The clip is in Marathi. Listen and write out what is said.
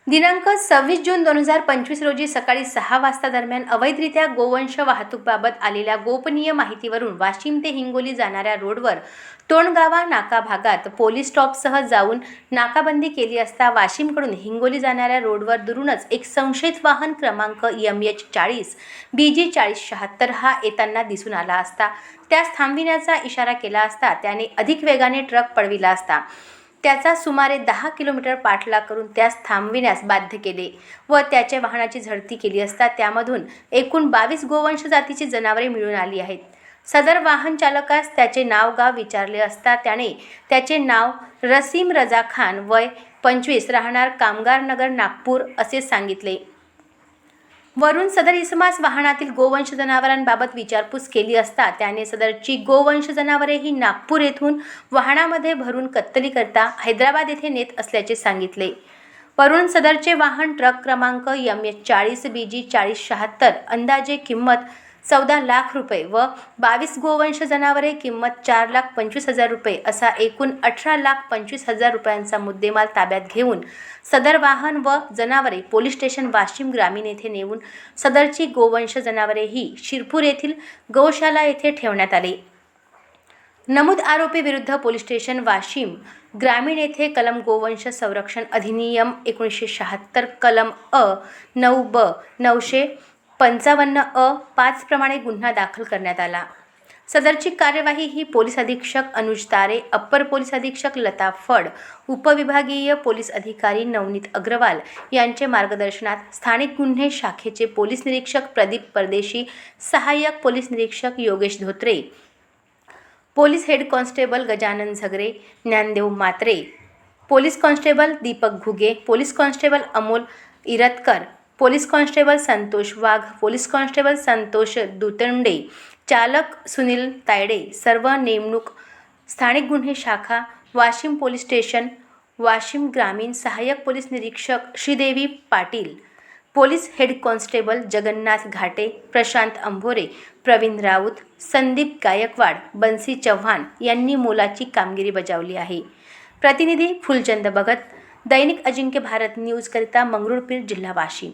दिनांक 26 जून 2025 रोजी सकाळी 6 वाजता दरम्यान अवैधरित्या गोवंश वाहतूकबाबत आलेल्या गोपनीय माहितीवरून वाशिम ते हिंगोली जाणाऱ्या रोडवर तोंडगावा नाका भागात पोलीस स्टॉपसह जाऊन नाकाबंदी केली असता वाशिमकडून हिंगोली जाणाऱ्या रोडवर दुरूनच एक संशयित वाहन क्रमांक MH40 BG 4076 हा येताना दिसून आला असता त्यास थांबविण्याचा इशारा केला असता त्याने अधिक वेगाने ट्रक पळविला असता त्याचा सुमारे 10 किलोमीटर पाठलाग करून त्यास थांबविण्यास बाध्य केले व त्याच्या वाहनाची झडती केली असता त्यामधून एकूण 22 गोवंश जातीची जनावरे मिळून आली आहेत। सदर वाहन चालकास त्याचे नाव गाव विचारले असता त्याने त्याचे नाव रसीम रजा खान वय 25 राहणार कामगार नगर नागपूर असे सांगितले। वरून सदर इसमास वाहनातील गोवंश जनावरांबाबत विचारपूस केली असता त्याने सदरची गोवंश जनावरे ही नागपूर येथून वाहनामध्ये भरून कत्तलीकरता हैदराबाद येथे नेत असल्याचे सांगितले। वरून सदरचे वाहन ट्रक क्रमांक MH40 BG 4076 अंदाजे किंमत 14 लाख रुपये व 22 गोवंश जनावरे किंमत 4,25,000 रुपये असा एकूण 18,25,000 रुपयांचा मुद्देमाल ताब्यात घेऊन सदर वाहन व जनावरे पोलीस स्टेशन वाशिम ग्रामीण येथे नेऊन सदरची गोवंश जनावरे ही शिरपूर येथील गौशाला येथे ठेवण्यात आले। नमूद आरोपी विरुद्ध पोलीस स्टेशन वाशिम ग्रामीण येथे कलम गोवंश संरक्षण अधिनियम 1976 कलम अ 9 ब 955 अ 5 प्रमाणे गुन्हा दाखल करण्यात आला। सदरची कार्यवाही ही पोलीस अधीक्षक अनुज तारे, अप्पर पोलीस अधीक्षक लता फड, उपविभागीय पोलीस अधिकारी नवनीत अग्रवाल यांचे मार्गदर्शनात स्थानिक गुन्हे शाखेचे पोलीस निरीक्षक प्रदीप परदेशी, सहाय्यक पोलीस निरीक्षक Yogesh Dhotre, police head constable Gajanan Jhagre, Dnyandev Matre, police constable Deepak Ghuge, police constable Amol Iratkar, police constable Santosh Wagh, police constable Santosh Dutande, चालक सुनील तायडे सर्व नेमणूक स्थानिक गुन्हे शाखा वाशिम पोलीस स्टेशन वाशिम ग्रामीण, सहाय्यक पोलीस निरीक्षक Shridevi Patil, police head constable Jagannath Ghate, Prashant Ambhore, Pravin Raut, Sandeep Gaikwad, Bansi Chavan यांनी मोलाची कामगिरी बजावली आहे। प्रतिनिधी फुलचंद भगत, दैनिक अजिंक्य भारत न्यूज करिता मंगरुळपीर, जिल्हा वाशिम।